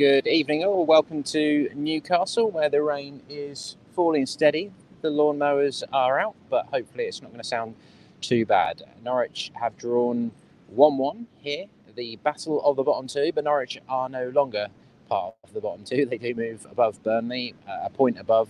Good evening all. Welcome to Newcastle, where the rain is falling steady. The lawnmowers are out, but hopefully it's not going to sound too bad. Norwich have drawn 1-1 here, the battle of the bottom two, but Norwich are no longer part of the bottom two. They do move above Burnley, a point above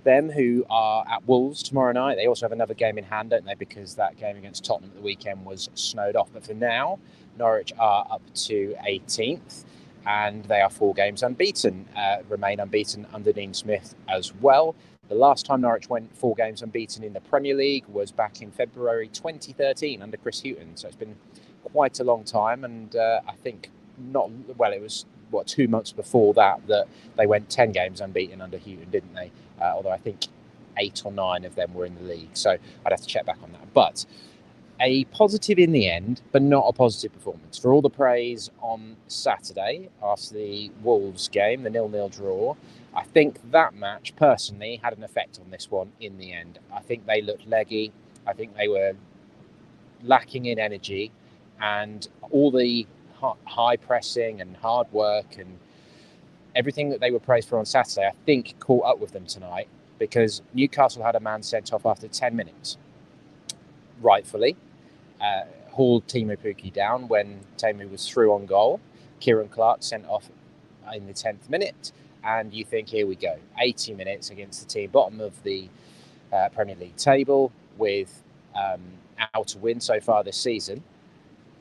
them, who are at Wolves tomorrow night. They also have another game in hand, don't they, because that game against Tottenham at the weekend was snowed off. But for now, Norwich are up to 18th. And they are 4 games unbeaten, remain unbeaten under Dean Smith as well. The last time Norwich went 4 games unbeaten in the Premier League was back in February 2013 under Chris Hughton. So it's been quite a long time. And I think it was 2 months before that they went 10 games unbeaten under Hughton, didn't they? Although I think 8 or 9 of them were in the league. So I'd have to check back on that. But a positive in the end, but not a positive performance. For all the praise on Saturday after the Wolves game, the 0-0 draw, I think that match personally had an effect on this one in the end. I think they looked leggy. I think they were lacking in energy, and all the high pressing and hard work and everything that they were praised for on Saturday, I think caught up with them tonight, because Newcastle had a man sent off after 10 minutes. Rightfully, hauled Teemu Pukki down when Teemu was through on goal. Kieran Clark sent off in the 10th minute, and you think, here we go, 80 minutes against the team bottom of the Premier League table with out to win so far this season,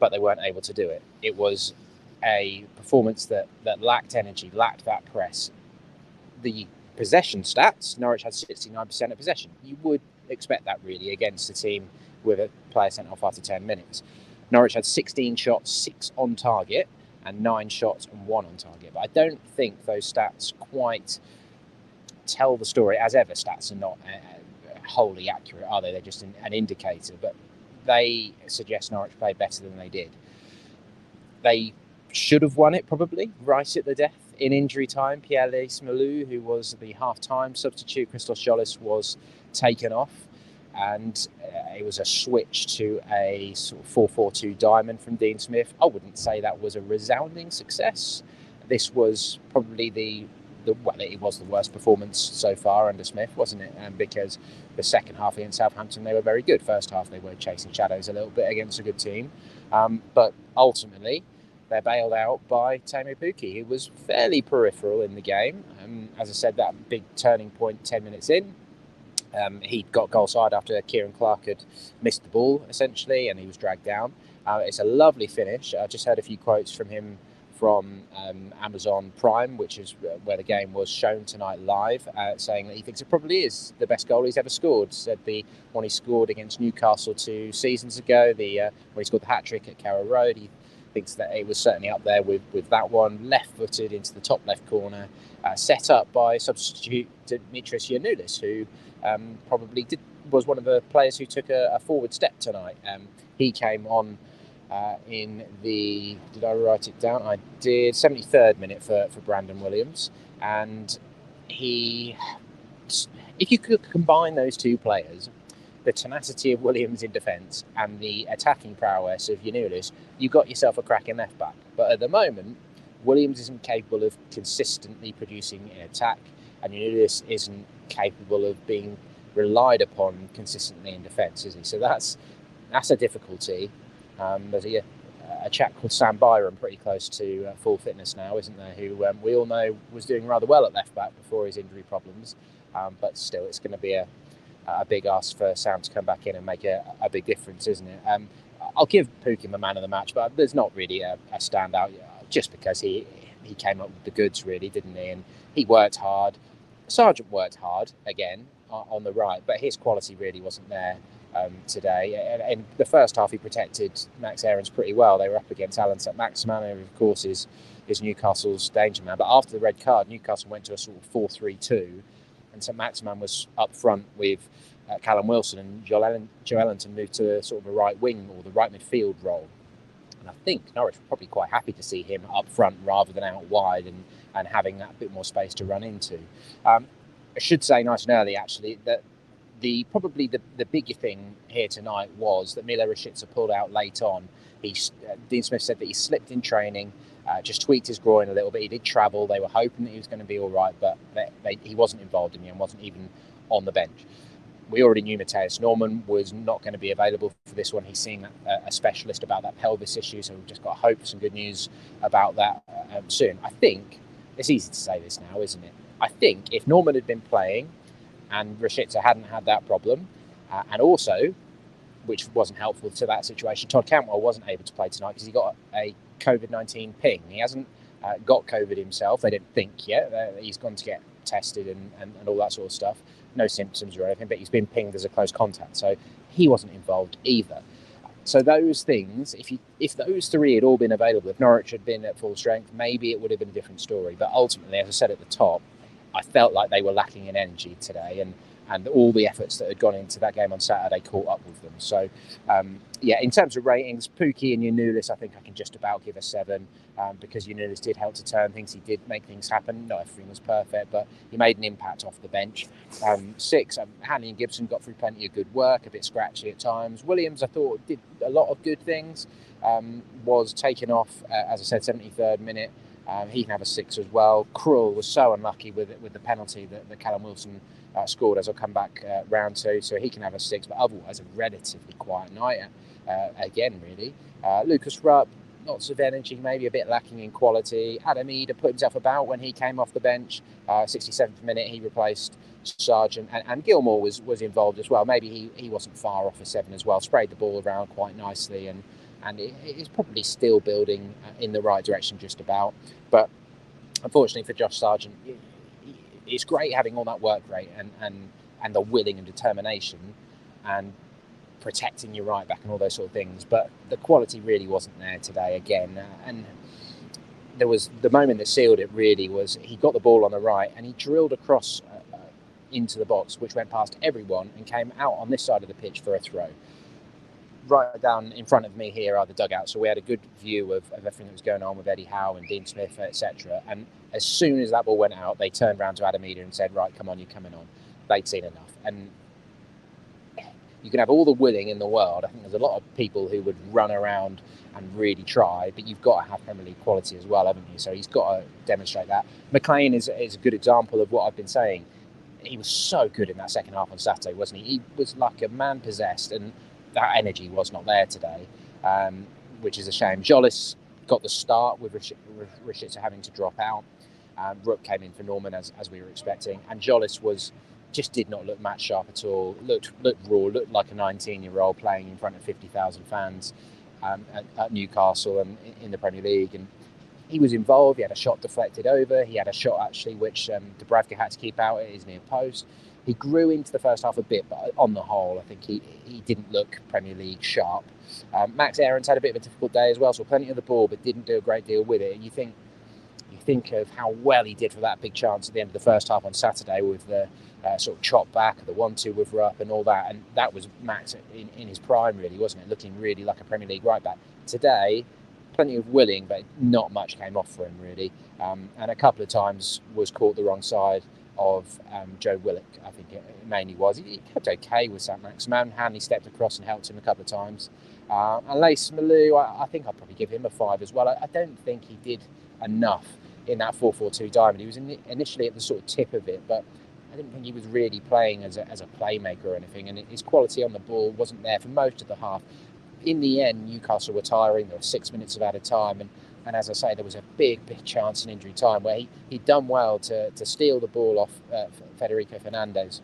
but they weren't able to do it. It was a performance that lacked energy, lacked that press. The possession stats, Norwich had 69% of possession. You would expect that really against a team with a player sent off after 10 minutes. Norwich had 16 shots, 6 on target, and 9 shots and 1 on target. But I don't think those stats quite tell the story. As ever, stats are not wholly accurate, are they? They're just an indicator. But they suggest Norwich played better than they did. They should have won it probably right at the death in injury time. Pierre Smalou, who was the half-time substitute, Christos Jolis, was taken off. And it was a switch to a sort of 4-4-2 diamond from Dean Smith. I wouldn't say that was a resounding success. This was probably it was the worst performance so far under Smith, wasn't it? Because the second half against Southampton, they were very good. First half, they were chasing shadows a little bit against a good team. But ultimately, they're bailed out by Teemu Pukki, who was fairly peripheral in the game. As I said, that big turning point 10 minutes in. He got goal side after Kieran Clark had missed the ball, essentially, and he was dragged down. It's a lovely finish. I just heard a few quotes from him from Amazon Prime, which is where the game was shown tonight live, saying that he thinks it probably is the best goal he's ever scored. Said the one he scored against Newcastle 2 seasons ago, when he scored the hat-trick at Carrow Road, he thinks that it was certainly up there with that one. Left-footed into the top left corner, set up by substitute Dimitris Giannoulis, who probably was one of the players who took a forward step tonight. He came on in the, did I write it down? I did, 73rd minute for Brandon Williams. And if you could combine those two players, the tenacity of Williams in defence and the attacking prowess of Giannoulis, you got yourself a cracking left back. But at the moment, Williams isn't capable of consistently producing in attack, and Giannoulis isn't capable of being relied upon consistently in defence, is he? So that's a difficulty. There's a chap called Sam Byram, pretty close to full fitness now, isn't there, who we all know was doing rather well at left back before his injury problems, but still it's going to be a big ask for Sam to come back in and make a big difference, isn't it? I'll give Pukki the man of the match, but there's not really a standout, just because he came up with the goods, really, didn't he? And he worked hard. Sargent worked hard again on the right, but his quality really wasn't there today. In the first half, he protected Max Aarons pretty well. They were up against Alan St-Maximin, who of course is Newcastle's danger man. But after the red card, Newcastle went to a sort of 4-3-2, and St-Maximin was up front with Callum Wilson, and Joe Ellington moved to sort of a right wing or the right midfield role. And I think Norwich were probably quite happy to see him up front rather than out wide and having that bit more space to run into. I should say nice and early, actually, that probably the bigger thing here tonight was that Milo Rashica pulled out late on. Dean Smith said that he slipped in training just tweaked his groin a little bit. He did travel. They were hoping that he was going to be all right, but he wasn't involved in the end, wasn't even on the bench. We already knew Matthias Norman was not going to be available for this one. He's seeing a specialist about that pelvis issue, so we've just got to hope for some good news about that soon. I think it's easy to say this now, isn't it? I think if Norman had been playing and Rashica hadn't had that problem, and also, which wasn't helpful to that situation, Todd Cantwell wasn't able to play tonight because he got a COVID-19 ping. He hasn't got COVID himself, they don't think yet. He's gone to get tested and all that sort of stuff. No symptoms or anything, but he's been pinged as a close contact, so he wasn't involved either. So those things, if those three had all been available, if Norwich had been at full strength, maybe it would have been a different story. But ultimately, as I said at the top, I felt like they were lacking in energy today, and all the efforts that had gone into that game on Saturday caught up with them. So, in terms of ratings, Pukki and Yanulis, I think I can just about give a 7 because Yanulis did help to turn things. He did make things happen. Not everything was perfect, but he made an impact off the bench. 6, Hanley and Gibson got through plenty of good work, a bit scratchy at times. Williams, I thought, did a lot of good things. Was taken off, as I said, 73rd minute. He can have a 6 as well. Krul was so unlucky with the penalty that Callum Wilson scored, as I'll come back round to, so he can have a 6, but otherwise a relatively quiet night again, really. Lucas Rupp, lots of energy, maybe a bit lacking in quality. Adam Eder put himself about when he came off the bench. 67th minute, he replaced Sargent, and Gilmore was involved as well. Maybe he wasn't far off a 7 as well. Sprayed the ball around quite nicely, and it's probably still building in the right direction just about. But unfortunately for Josh Sargent, it's great having all that work rate and the willing and determination and protecting your right back and all those sort of things. But the quality really wasn't there today again. And there was the moment that sealed it really was he got the ball on the right and he drilled across into the box, which went past everyone and came out on this side of the pitch for a throw. Right down in front of me here are the dugouts, so we had a good view of everything that was going on with Eddie Howe and Dean Smith, etc. And as soon as that ball went out, they turned around to Adam Eder and said, right, come on, you're coming on. They'd seen enough. And you can have all the willing in the world. I think there's a lot of people who would run around and really try, but you've got to have Premier League quality as well, haven't you? So he's got to demonstrate that. McLean is a good example of what I've been saying. He was so good in that second half on Saturday, wasn't he? He was like a man possessed, and that energy was not there today, which is a shame. Jolis got the start with Rashica having to drop out. Rook came in for Norman as we were expecting, and Jolis just did not look match sharp at all. Looked raw, looked like a 19-year-old playing in front of 50,000 fans at Newcastle and in the Premier League. And he was involved. He had a shot deflected over. He had a shot actually which Dubravka had to keep out at his near post. He grew into the first half a bit, but on the whole, I think he didn't look Premier League sharp. Max Aarons had a bit of a difficult day as well, so plenty of the ball, but didn't do a great deal with it. You think of how well he did for that big chance at the end of the first half on Saturday with the sort of chop back, the 1-2 with Rupp and all that, and that was Max in his prime, really, wasn't it? Looking really like a Premier League right back. Today, plenty of willing, but not much came off for him, really, and a couple of times was caught the wrong side of Joe Willock, I think it mainly was. He kept okay with St. Maximin. Hanley stepped across and helped him a couple of times. And Lace Malou, I think I'd probably give him a 5 as well. I don't think he did enough in that 4-4-2 diamond. He was initially at the sort of tip of it, but I didn't think he was really playing as a playmaker or anything, and his quality on the ball wasn't there for most of the half. In the end, Newcastle were tiring. There were 6 minutes of added time, and as I say, there was a big chance in injury time where he'd done well to steal the ball off Federico Fernandez,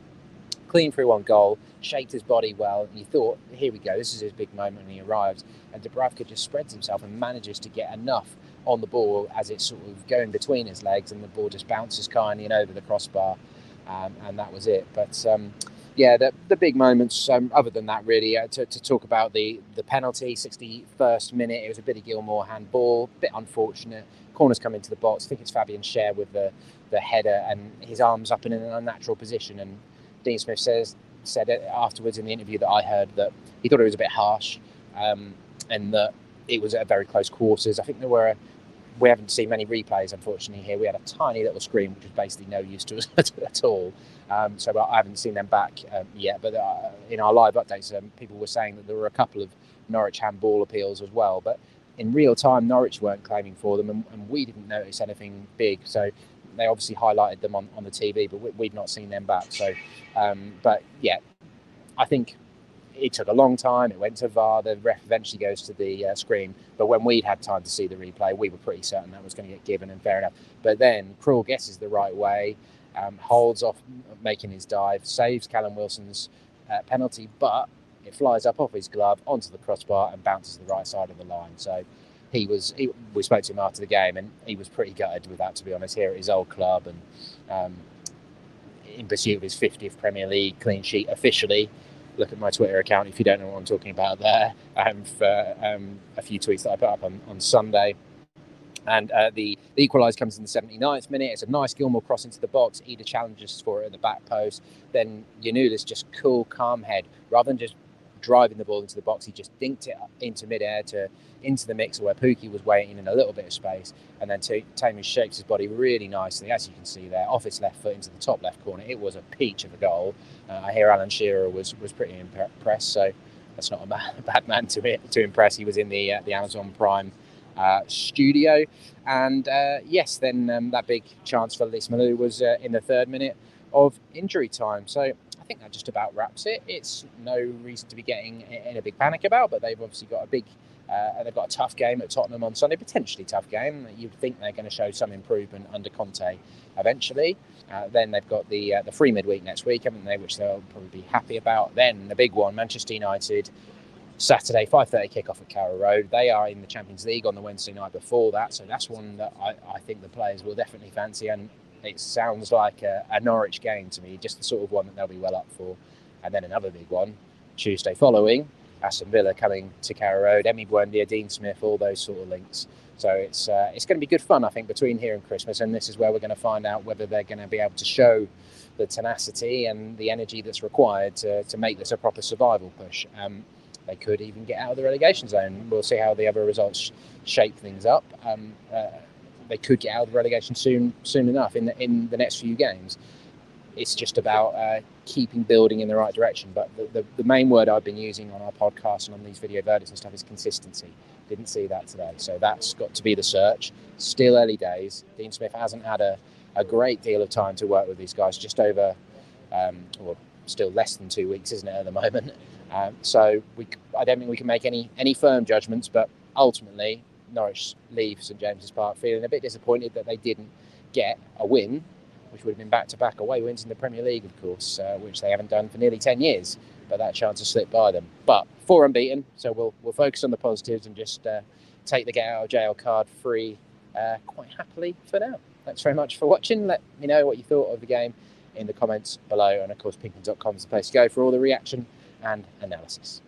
clean through on goal, shaped his body well, and you thought, here we go, this is his big moment when he arrives. And Dubravka just spreads himself and manages to get enough on the ball as it's sort of going between his legs, and the ball just bounces kindly and over the crossbar, and that was it. But the big moments, other than that, really, to talk about the penalty, 61st minute, it was a Billy Gilmore handball, a bit unfortunate. Corners come into the box. I think it's Fabian Schär with the header and his arms up in an unnatural position. And Dean Smith said it afterwards in the interview that I heard that he thought it was a bit harsh, and that it was at very close quarters. I think we haven't seen many replays, unfortunately, here. We had a tiny little screen, which was basically no use to us at all. So I haven't seen them back yet. But in our live updates, people were saying that there were a couple of Norwich handball appeals as well. But in real time, Norwich weren't claiming for them, and we didn't notice anything big. So they obviously highlighted them on the TV, but we've not seen them back. So, but yeah, I think it took a long time. It went to VAR. The ref eventually goes to the screen. But when we'd had time to see the replay, we were pretty certain that was going to get given, and fair enough. But then Krul guesses the right way, holds off making his dive, saves Callum Wilson's penalty, but it flies up off his glove onto the crossbar and bounces the right side of the line. So we spoke to him after the game, and he was pretty gutted with that, to be honest, here at his old club, and in pursuit of his 50th Premier League clean sheet officially. Look at my Twitter account if you don't know what I'm talking about there, for a few tweets that I put up on Sunday. And the equaliser comes in the 79th minute. It's a nice Gilmore cross into the box. Ida challenges for it at the back post. Then Yanulis just cool, calm head. Rather than just driving the ball into the box, he just dinked it into midair into the mixer where Pukki was waiting in a little bit of space. And then Tammy shapes his body really nicely, as you can see there, off his left foot into the top left corner. It was a peach of a goal. I hear Alan Shearer was pretty impressed, so that's not a bad man to impress. He was in the Amazon Prime studio. And yes, then that big chance for Lismalu was in the 3rd minute of injury time. So I think that just about wraps it. It's no reason to be getting in a big panic about, but they've obviously got they've got a tough game at Tottenham on Sunday, potentially tough game. You'd think they're going to show some improvement under Conte eventually. Then they've got the free midweek next week, haven't they, which they'll probably be happy about. Then the big one, Manchester United, Saturday, 5:30 kickoff at Carrow Road. They are in the Champions League on the Wednesday night before that, so that's one that I think the players will definitely fancy, and it sounds like a Norwich game to me, just the sort of one that they'll be well up for. And then another big one, Tuesday following, Aston Villa coming to Carrow Road, Emi Buendia, Dean Smith, all those sort of links. So it's going to be good fun, I think, between here and Christmas, and this is where we're going to find out whether they're going to be able to show the tenacity and the energy that's required to make this a proper survival push. They could even get out of the relegation zone. We'll see how the other results shape things up. They could get out of the relegation soon enough in the next few games. It's just about keeping building in the right direction. But the main word I've been using on our podcast and on these video verdicts and stuff is consistency. Didn't see that today. So that's got to be the search. Still early days. Dean Smith hasn't had a great deal of time to work with these guys, just over, still less than 2 weeks, isn't it, at the moment? So I don't think we can make any firm judgments, but ultimately Norwich leave St James's Park feeling a bit disappointed that they didn't get a win, which would have been back-to-back away wins in the Premier League, of course, which they haven't done for nearly 10 years. But that chance has slipped by them. But 4 unbeaten, so we'll focus on the positives and just take the get-out-of-jail card free quite happily for now. Thanks very much for watching. Let me know what you thought of the game in the comments below. And, of course, pinkman.com is the place to go for all the reaction and analysis.